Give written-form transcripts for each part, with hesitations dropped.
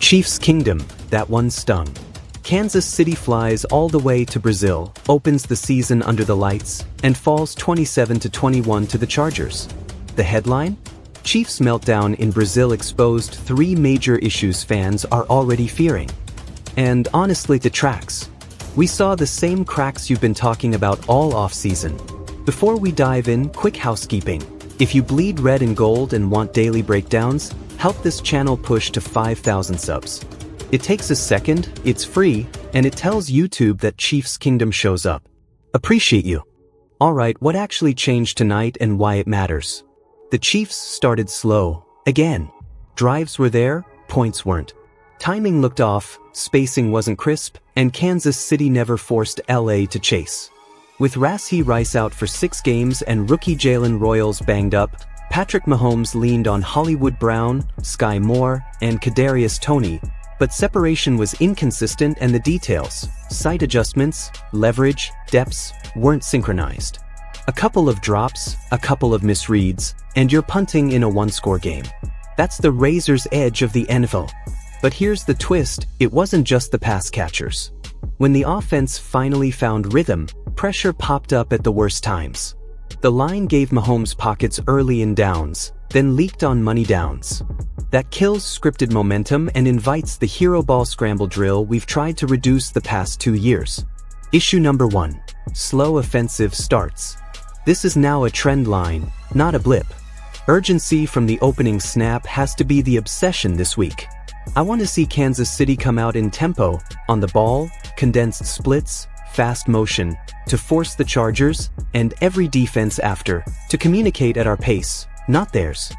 Chiefs Kingdom, that one stung. Kansas City flies all the way to Brazil, opens the season under the lights, and falls 27-21 to the Chargers. The headline? Chiefs meltdown in Brazil exposed 3 major issues fans are already fearing. And honestly, it tracks. We saw the same cracks you've been talking about all off-season. Before we dive in, quick housekeeping. If you bleed red and gold and want daily breakdowns, help this channel push to 5,000 subs. It takes a second, it's free, and it tells YouTube that Chiefs Kingdom shows up. Appreciate you. Alright, what actually changed tonight and why it matters? The Chiefs started slow, again. Drives were there, points weren't. Timing looked off, spacing wasn't crisp, and Kansas City never forced LA to chase. With Rashee out for 6 games and rookie Jalen Royals banged up, Patrick Mahomes leaned on Hollywood Brown, Sky Moore, and Kadarius Toney, but separation was inconsistent and the details, sight adjustments, leverage, depths, weren't synchronized. A couple of drops, a couple of misreads, and you're punting in a one-score game. That's the razor's edge of the NFL. But here's the twist, it wasn't just the pass catchers. When the offense finally found rhythm, pressure popped up at the worst times. The line gave Mahomes pockets early in downs, then leaked on money downs. That kills scripted momentum and invites the hero ball scramble drill we've tried to reduce the past 2 years. Issue number 1. Slow offensive starts. This is now a trend line, not a blip. Urgency from the opening snap has to be the obsession this week. I want to see Kansas City come out in tempo, on the ball, condensed splits, fast motion, to force the Chargers, and every defense after, to communicate at our pace, not theirs.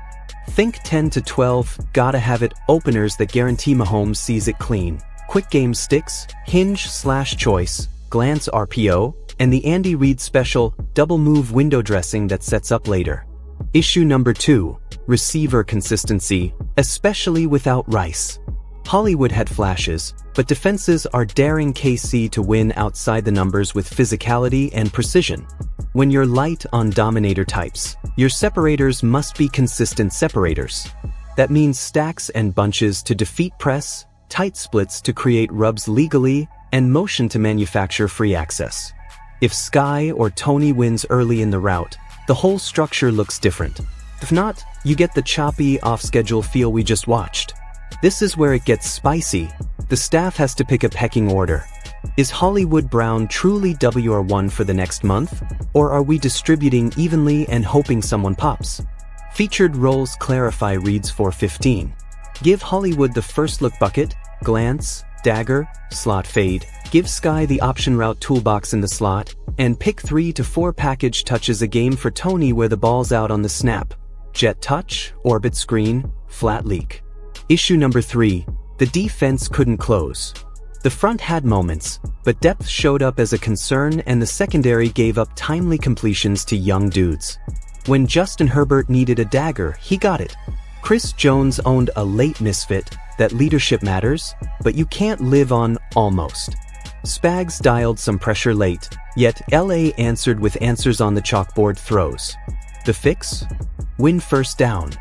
Think 10-12, gotta have it, openers that guarantee Mahomes sees it clean. Quick game sticks, hinge/choice, glance RPO, and the Andy Reid special, double move window dressing that sets up later. Issue number 2, receiver consistency, especially without Rice. Hollywood had flashes, but defenses are daring KC to win outside the numbers with physicality and precision. When you're light on dominator types, your separators must be consistent separators. That means stacks and bunches to defeat press, tight splits to create rubs legally, and motion to manufacture free access. If Sky or Toney wins early in the route, the whole structure looks different. If not, you get the choppy, off-schedule feel we just watched. This is where it gets spicy. The staff has to pick a pecking order. Is Hollywood Brown truly WR1 for the next month? Or are we distributing evenly and hoping someone pops? Featured roles clarify Reid's 415. Give Hollywood the first look bucket, glance, dagger, slot fade. Give Sky the option route toolbox in the slot, and pick 3 to 4 package touches a game for Toney where the ball's out on the snap. Jet touch, orbit screen, flat leak. Issue number 3, the defense couldn't close. The front had moments, but depth showed up as a concern and the secondary gave up timely completions to young dudes. When Justin Herbert needed a dagger, he got it. Chris Jones owned a late misfit, that leadership matters, but you can't live on almost. Spags dialed some pressure late, yet LA answered with answers on the chalkboard throws. The fix? Win first down.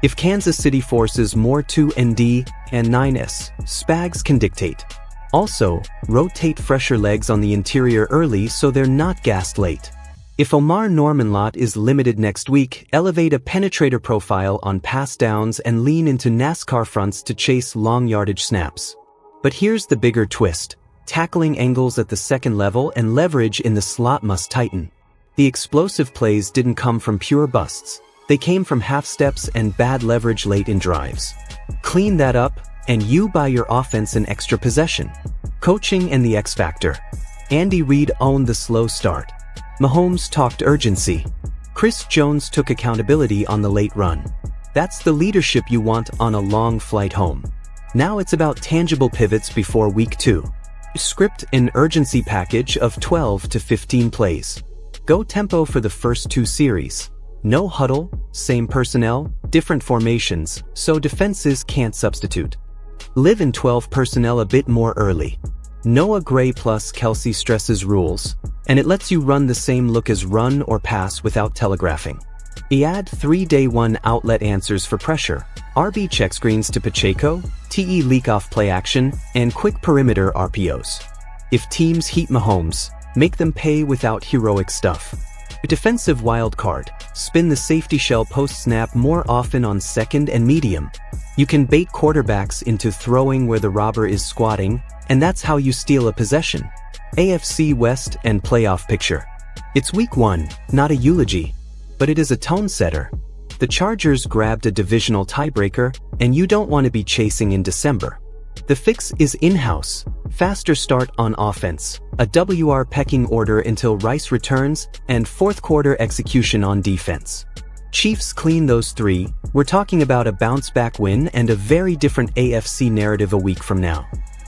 If Kansas City forces more 2ND and 9S, Spags can dictate. Also, rotate fresher legs on the interior early so they're not gassed late. If Omar Norman-Lott is limited next week, elevate a penetrator profile on pass downs and lean into NASCAR fronts to chase long yardage snaps. But here's the bigger twist. Tackling angles at the second level and leverage in the slot must tighten. The explosive plays didn't come from pure busts. They came from half steps and bad leverage late in drives. Clean that up, and you buy your offense an extra possession. Coaching and the X factor. Andy Reid owned the slow start. Mahomes talked urgency. Chris Jones took accountability on the late run. That's the leadership you want on a long flight home. Now it's about tangible pivots before week 2. Script an urgency package of 12 to 15 plays. Go tempo for the first 2 series. No huddle, same personnel, different formations, so defenses can't substitute. Live in 12 personnel a bit more early. Noah Gray plus Kelce stresses rules, and it lets you run the same look as run or pass without telegraphing. Add 3 day 1 outlet answers for pressure, RB check screens to Pacheco, TE leak-off play action, and quick perimeter RPOs. If teams heat Mahomes, make them pay without heroic stuff. A defensive wild card, spin the safety shell post-snap more often on second and medium. You can bait quarterbacks into throwing where the robber is squatting, and that's how you steal a possession. AFC West and playoff picture. It's week 1, not a eulogy, but it is a tone setter. The Chargers grabbed a divisional tiebreaker, and you don't want to be chasing in December. The fix is in-house, faster start on offense, a WR pecking order until Rice returns, and fourth quarter execution on defense. Chiefs clean those 3, we're talking about a bounce-back win and a very different AFC narrative a week from now.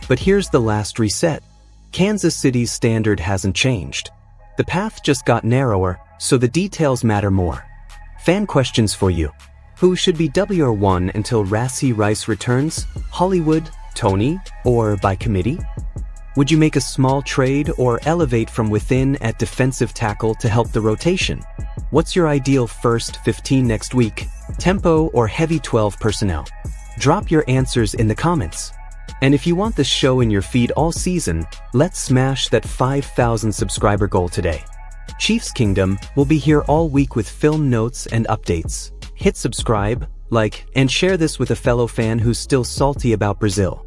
But here's the last reset. Kansas City's standard hasn't changed. The path just got narrower, so the details matter more. Fan questions for you. Who should be WR1 until Rashee Rice returns? Hollywood, Tony, or by committee? Would you make a small trade or elevate from within at defensive tackle to help the rotation? What's your ideal first 15 next week? Tempo or heavy 12 personnel? Drop your answers in the comments. And if you want this show in your feed all season, let's smash that 5,000 subscriber goal today. Chiefs Kingdom will be here all week with film notes and updates. Hit subscribe, like, and share this with a fellow fan who's still salty about Brazil.